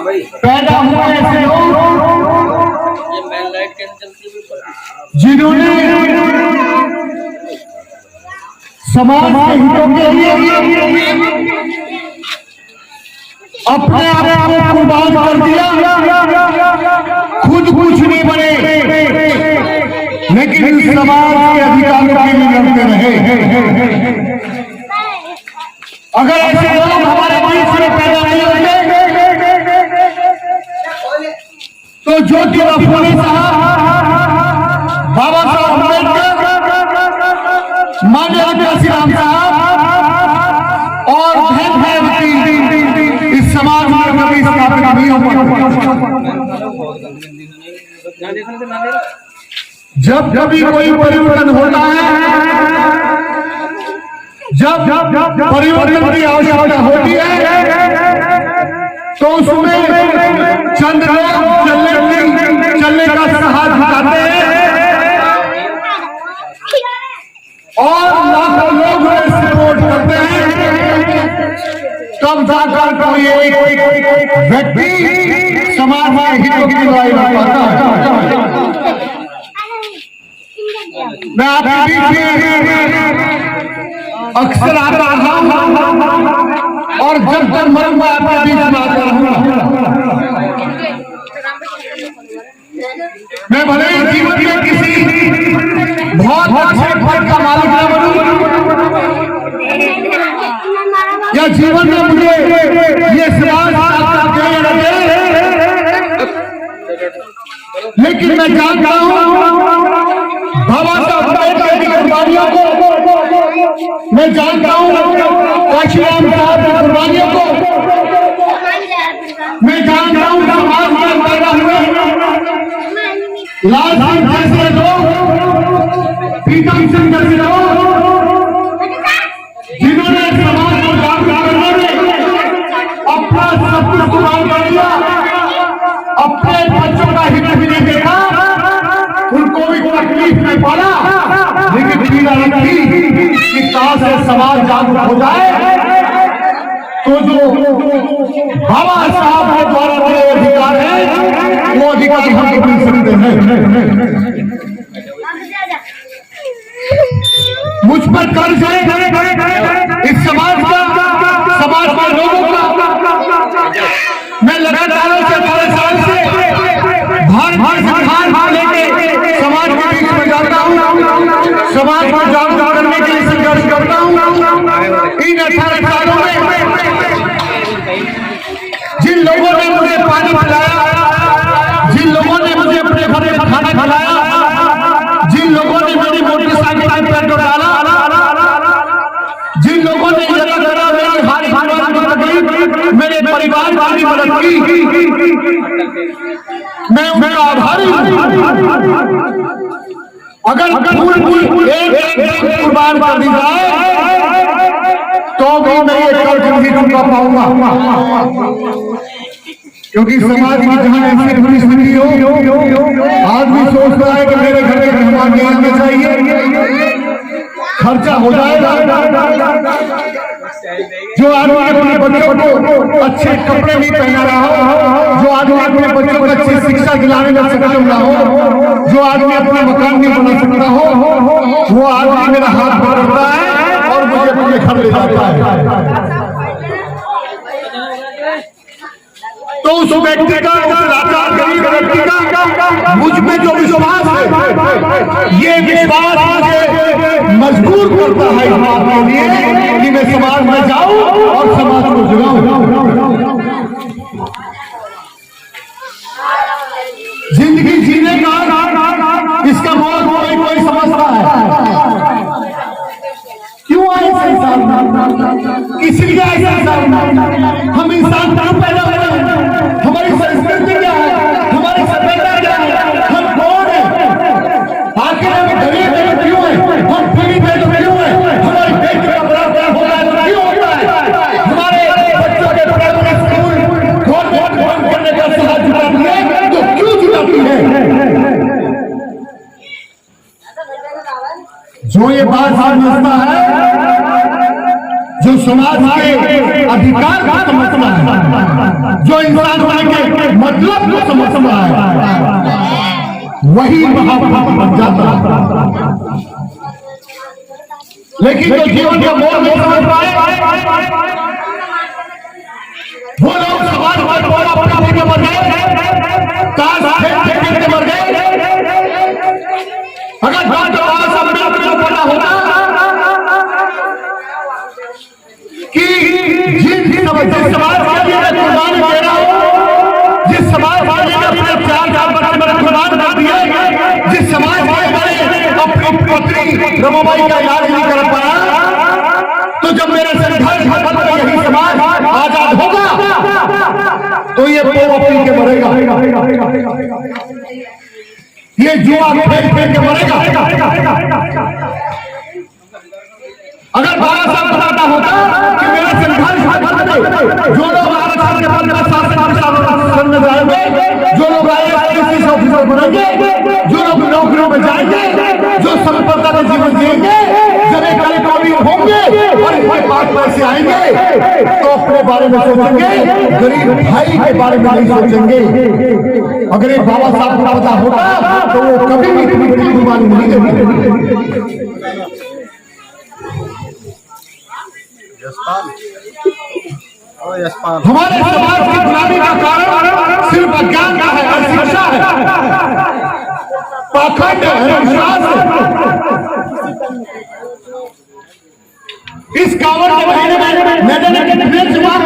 पैदा हुए ऐसे लोग जिन्होंने समाज के हितों के लिए अपने आप को कुर्बान कर दिया, खुद कुछ नहीं बने लेकिन समाज के अधिकारों के लिए लड़ते रहे। अगर ऐसे लोग हमारे बीच में पैदा नहीं होते तो ज्योतिबा फुले साहब, बाबा साहब अम्बेडकर, माननीय काशीराम साहब और बहन भाई इस समाज में कभी स्थापित नहीं हो पाते। जब भी कोई परिवर्तन होता है, जब परिवर्तन की आवश्यकता होती है तो उसमें चंद लोग चलने का साहस दिखाते हैं और लाखों लोग सपोर्ट करते हैं, तब जाकर कोई एक व्यक्ति समाज में हितों की लड़ाई लड़ता है। मैं आपके बीच में अक्सर आता रहा और जब तक मरूंगा आपके बीच में आता रहूंगा। मैं भले ही जीवन में किसी बहुत अच्छे पद का मालिक न बनूं या जीवन में मुझे ये समाज लेकिन मैं जानता हूं बाबा साहब अम्बेडकर की कुर्बानियों को, मैं जानता हूं काशीराम साहब की कुर्बानियों को, मैं जानता हूं समाज में पैदा हुए लाल सिंह जैसे लोग, प्रीतम सिंह जैसे लोग जिन्होंने समाज को जागरूक करने में अपना सब कुछ कुर्बान कर दिया, अपने बच्चों का हित भी नहीं देखा, उनको भी तकलीफ नहीं पाला, लेकिन पीड़ा रखी कि काश से समाज जागरूक हो जाए तो जो बाबा साहब के द्वारा दिए अधिकार है वो अधिकार हम मिल सकते हैं। मुझ पर कर्ज है इस समाज का, समाज के लोगों का। मैं लगातार से 12 साल से भार लेके समाज के बीच में जाता हूँ, समाज को जागरूक करने के लिए संघर्ष करता हूँ। इन 18 सालों में जिन लोगों ने मुझे पानी पिलाया, जिन लोगों ने मुझे अपने घर में खाना खिलाया, जिन लोगों ने मेरी मोटरसाइकिल पर पेट्रोल डाला, जिन लोगों ने मेरी हारी मेरे परिवार की मदद की, मैं उनका आभारी हूं। अगर एक कुर्बान कर दी जाए तो भी मैं ये कर्ज नहीं चुका पाऊंगा, क्योंकि समाज की जहां ऐसी परिस्थिति हो, आदमी सोच रहा है कि मेरे घर में मेहमान नहीं आने चाहिए, खर्चा हो जाएगा। जो आदमी अपने बच्चों को अच्छे कपड़े नहीं पहना रहा हो, जो आदमी अपने बच्चों को अच्छी शिक्षा दिलाने में सक्षम ना हो, जो आदमी अपना मकान नहीं बना सकता हो, वो आदमी मेरा हाथ पकड़ता है और मुझे अपने घर ले जाता है। तो उस व्यक्ति का, उस लाचार गरीब व्यक्ति का मुझ में जो विश्वास है, ये विश्वास मुझे मजबूर करता है इस बात के लिए कि मैं समाज में जाऊं और समाज को जगाऊं। जिंदगी जीने का इसका मौत कोई समझता है। क्यों आए संसार में, इसलिए आए संसार में। हम इंसान कहाँ पैदा हुए हैं, हमारी संस्कृति क्या है, हमारी सभ्यता क्या है, हम कौन है, आखिर हम गरीब क्यों है, हम पीड़ित क्यों है, हमारी बेटी का बराबर होता है क्यों होता है, हमारे बच्चों के प्राइमरी स्कूल बंद करने का साथ जुटाती है तो क्यों जुटाती है। जो ये बात समझता है, जो समाज के अधिकार को समझता है, जो इंसान होने के मतलब को समझता है वही महापुरुष बन जाता है। लेकिन जो जीवन का मोल नहीं समझ पाए वो लोग समाज में बोला अपने के मर गए, काश खेल के मर गए। अगर डॉक्टर बाबा साहब अम्बेडकर को पता होता कि जिस समाज के लिए मैं कुर्बानी दे रहा हूं, जिस समाज के लिए अपने 4 बच्चे मैंने कुर्बान कर दिए, जिस समाज में मैंने अपनी पत्नी रमाबाई का इलाज नहीं कर पाया, तो जब मेरे संघर्ष खत्म यही समाज आजाद होगा तो ये पोवा पी के मरेगा, ये जुआ खेल खेल के मरेगा। अगर बाबा साहब बताता होता कि मेरा संघर्ष खत्म, जो लोग आरक्षण के बल पर शासन में जाएंगे, जो लोग आईएएस ऑफिसर बनेंगे, जो लोग नौकरियों में जाएंगे, जो संपन्नता का जीवन जिएंगे, जब एक कलेक्टर होंगे और इनके पास पैसे आएंगे तो अपने बारे में सोचेंगे, गरीब भाई के बारे में नहीं सोचेंगे। अगर ये बाबा साहब को पता होता तो वो कभी भी इतनी कुर्बानी नहीं देते। हमारे समाज की गुलामी का कारण सिर्फ अज्ञान का है, अशिक्षा है, पाखंड है, विश्वास है। इस कांवड़ के महीने में मैंने कितने जवाब